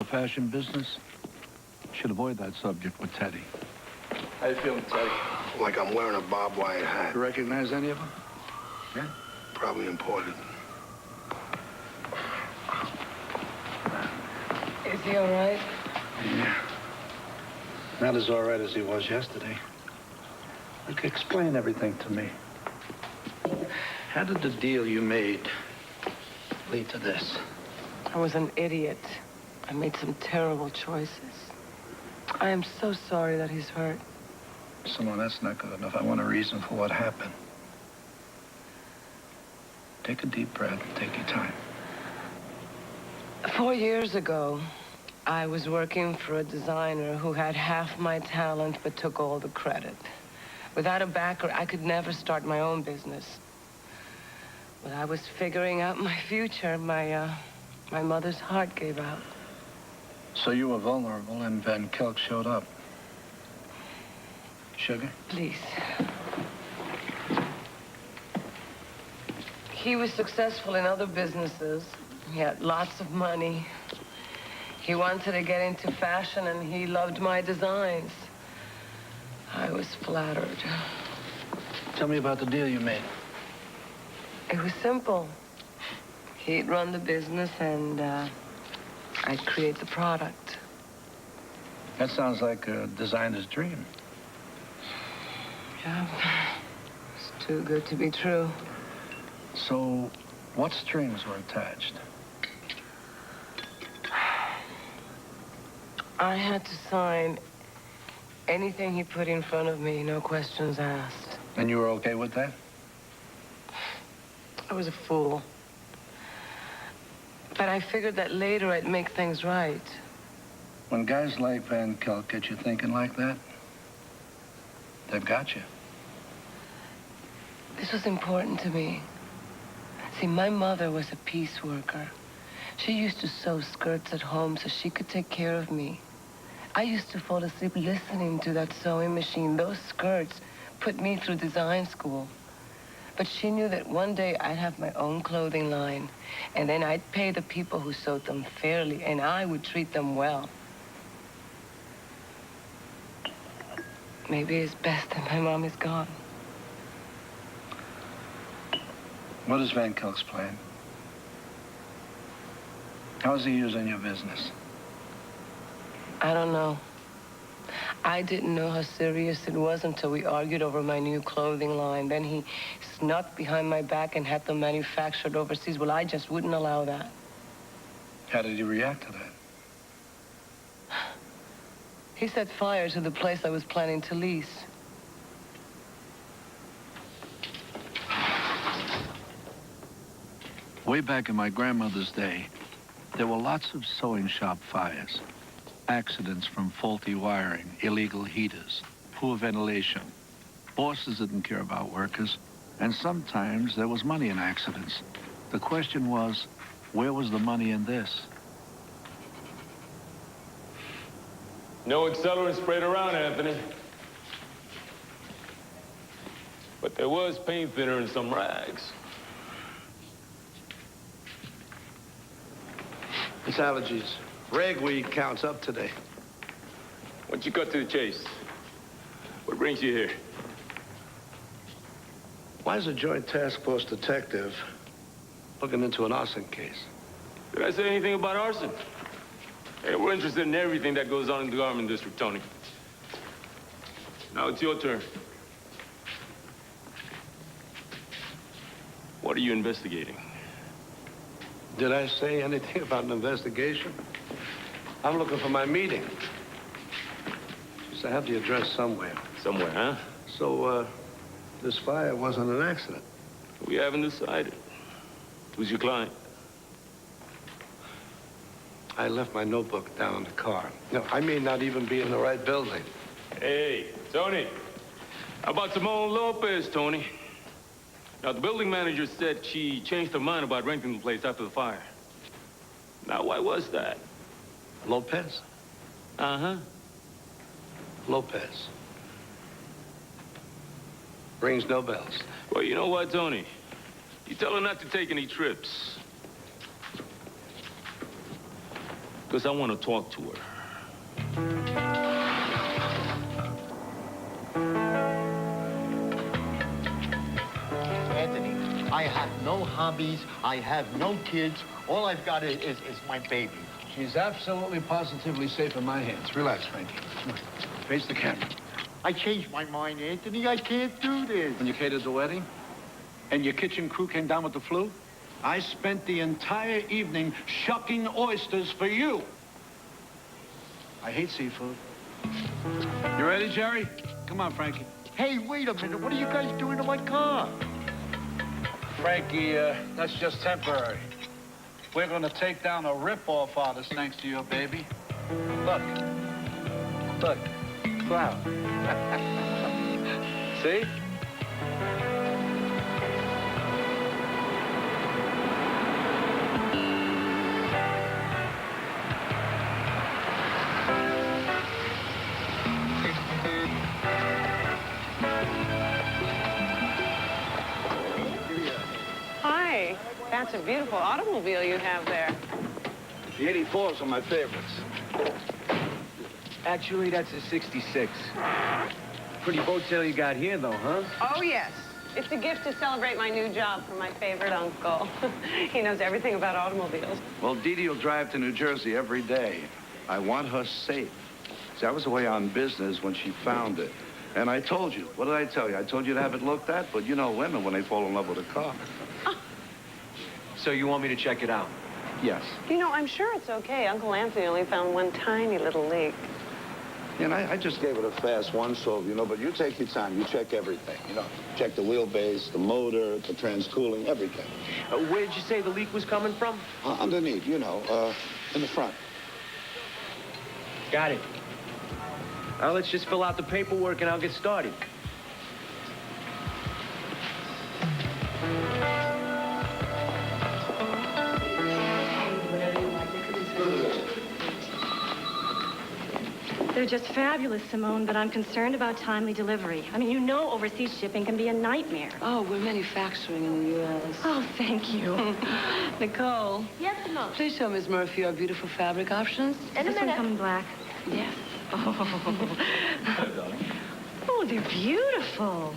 fashion business? Should avoid that subject with Teddy. How you feeling, Teddy? Like I'm wearing a barbed wire hat. You recognize any of them? Yeah? Probably imported. Is he all right? Yeah. Not as all right as he was yesterday. Look, explain everything to me. How did the deal you made lead to this? I was an idiot. I made some terrible choices. I am so sorry that he's hurt. Simone, that's not good enough. I want a reason for what happened. Take a deep breath and take your time. 4 years ago, I was working for a designer who had half my talent but took all the credit. Without a backer, I could never start my own business. When I was figuring out my future, my mother's heart gave out. So you were vulnerable and Van Kelk showed up. Sugar? Please. He was successful in other businesses. He had lots of money. He wanted to get into fashion, and he loved my designs. I was flattered. Tell me about the deal you made. It was simple. He'd run the business, and I'd create the product. That sounds like a designer's dream. Yeah, it's too good to be true. So, what strings were attached? I had to sign anything he put in front of me, no questions asked. And you were okay with that? I was a fool. But I figured that later I'd make things right. When guys like Van Kelk get you thinking like that, they've got you. This was important to me. See, my mother was a piece worker. She used to sew skirts at home so she could take care of me. I used to fall asleep listening to that sewing machine. Those skirts put me through design school. But she knew that one day I'd have my own clothing line, and then I'd pay the people who sewed them fairly, and I would treat them well. Maybe it's best that my mom is gone. What is Van Kelk's plan? How is he using your business? I don't know. I didn't know how serious it was until we argued over my new clothing line. Then he snuck behind my back and had them manufactured overseas. Well, I just wouldn't allow that. How did you react to that? He set fire to the place I was planning to lease. Way back in my grandmother's day, there were lots of sewing shop fires. Accidents from faulty wiring, illegal heaters, poor ventilation. Bosses didn't care about workers, and sometimes there was money in accidents. The question was, where was the money in this? No accelerant sprayed around, Anthony. But there was paint thinner in some rags. It's allergies. Ragweed counts up today. Why don't you cut to the chase? What brings you here? Why is a joint task force detective looking into an arson case? Did I say anything about arson? Hey, we're interested in everything that goes on in the garment district, Tony. Now it's your turn. What are you investigating? Did I say anything about an investigation? I'm looking for my meeting. Just I have the address somewhere. Somewhere, huh? So, this fire wasn't an accident. We haven't decided. Who's your client? I left my notebook down in the car. No, I may not even be in the right building. Hey, Tony. How about Simone Lopez, Tony? Now, the building manager said she changed her mind about renting the place after the fire. Now, why was that? Lopez? Uh-huh. Lopez. Rings no bells. Well, you know what, Tony? You tell her not to take any trips. because I want to talk to her. Anthony, I have no hobbies. I have no kids. All I've got is my baby. She's absolutely positively safe in my hands. Relax, Frankie. Come on. Face the camera. I changed my mind, Anthony. I can't do this. When you catered the wedding, and your kitchen crew came down with the flu, I spent the entire evening shucking oysters for you. I hate seafood. You ready, Jerry? Come on, Frankie. Hey, wait a minute. What are you guys doing to my car? Frankie, that's just temporary. We're going to take down a rip-off artist thanks to your baby. Look. Look. Cloud. See? Hi. That's a beautiful automobile you have there. The 84s are my favorites. Actually, that's a 66. Pretty boat sale you got here, though, huh? Oh, yes. It's a gift to celebrate my new job from my favorite uncle. He knows everything about automobiles. Well, Dee Dee will drive to New Jersey every day. I want her safe. See, I was away on business when she found it. And I told you. What did I tell you? I told you to have it looked at, but you know women when they fall in love with a car. So you want me to check it out? Yes. You know, I'm sure it's okay. Uncle Anthony only found one tiny little leak. And I just gave it a fast once, so, you know, but you take your time. You check everything, you know. Check the wheelbase, the motor, the transcooling, everything. Where did you say the leak was coming from? Underneath, you know, in the front. Got it. Now let's just fill out the paperwork and I'll get started. They're just fabulous, Simone, but I'm concerned about timely delivery. I mean, you know overseas shipping can be a nightmare. Oh, we're manufacturing in the U.S. Oh, thank you. Nicole. Yes, Simone. Please show Ms. Murphy our beautiful fabric options. Is this one coming black? Yes. Oh, they're beautiful.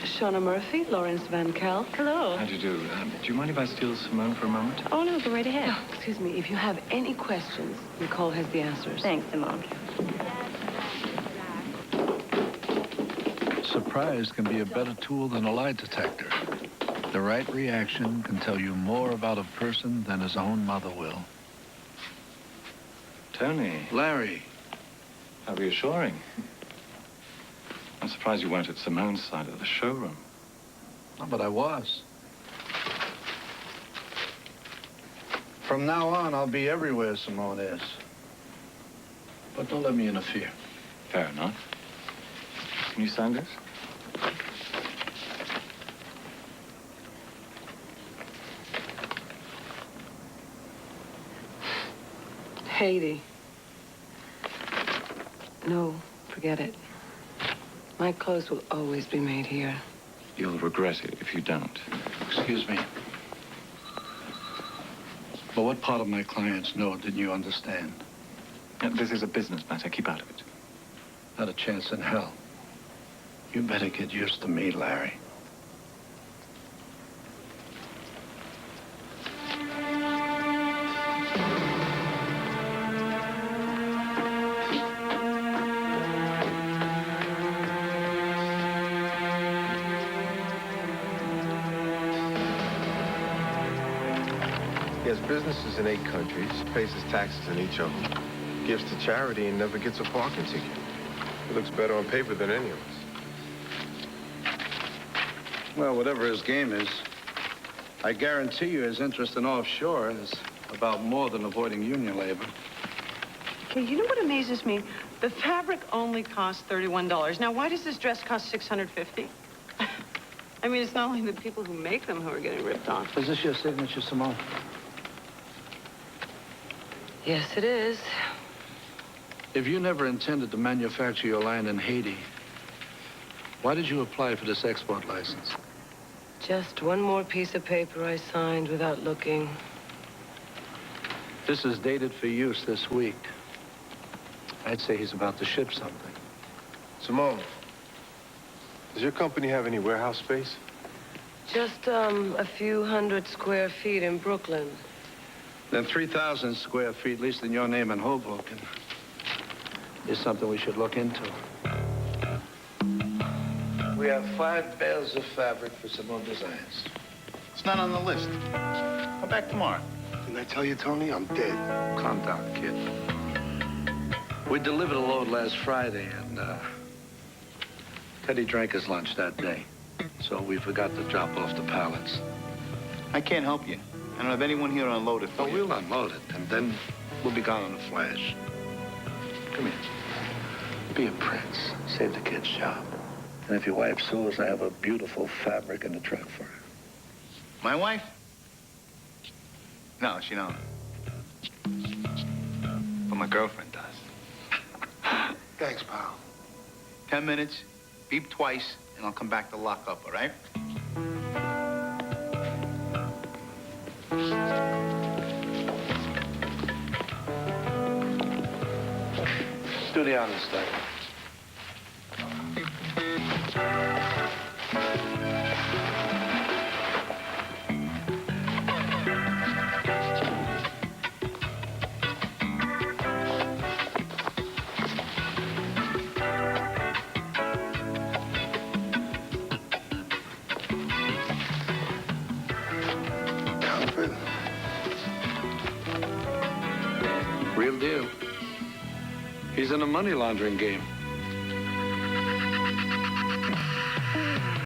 Shauna Murphy, Lawrence Van Kell. Hello. How do you do? Do you mind if I steal Simone for a moment? Oh, no, go right ahead. Oh, excuse me, if you have any questions, Nicole has the answers. Thanks, Simone. Surprise can be a better tool than a lie detector. The right reaction can tell you more about a person than his own mother will. Tony, Larry. how reassuring. I'm surprised you weren't at Simone's side of the showroom. Oh, but I was. From now on, I'll be everywhere Simone is. But don't let me interfere. Fair enough. Can you sign this? Haiti. No, forget it. My clothes will always be made here. You'll regret it if you don't. Excuse me. But what part of my clients know didn't you understand? This is a business matter. Keep out of it. Not a chance in hell. You better get used to me, Larry. He has businesses in 8 countries, pays his taxes in each of them, gives to charity, and never gets a parking ticket. He looks better on paper than any of us. Well, whatever his game is, I guarantee you his interest in offshore is about more than avoiding union labor. Okay, you know what amazes me? The fabric only costs $31. Now, why does this dress cost $650? I mean, it's not only the people who make them who are getting ripped off. Is this your signature, Simone? Yes, it is. If you never intended to manufacture your line in Haiti, why did you apply for this export license? Just one more piece of paper I signed without looking. This is dated for use this week. I'd say he's about to ship something. Simone, does your company have any warehouse space? Just a few hundred square feet in Brooklyn. Then 3,000 square feet, at least in your name in Hoboken, is something we should look into. We have 5 bales of fabric for some more designs. It's not on the list. Come back tomorrow. Didn't I tell you, Tony? I'm dead. Calm down, kid. We delivered a load last Friday, and Teddy drank his lunch that day. So we forgot to drop off the pallets. I can't help you. I don't have anyone here to unload it for you. We'll unload it, and then we'll be gone in a flash. Come here. Be a prince. Save the kid's job. And if your wife sues, I have a beautiful fabric in the truck for her. My wife? No, she don't. But my girlfriend does. Thanks, pal. 10 minutes, beep twice, and I'll come back to lock up, all right? Do the honors, thing. Real deal. He's in a money laundering game.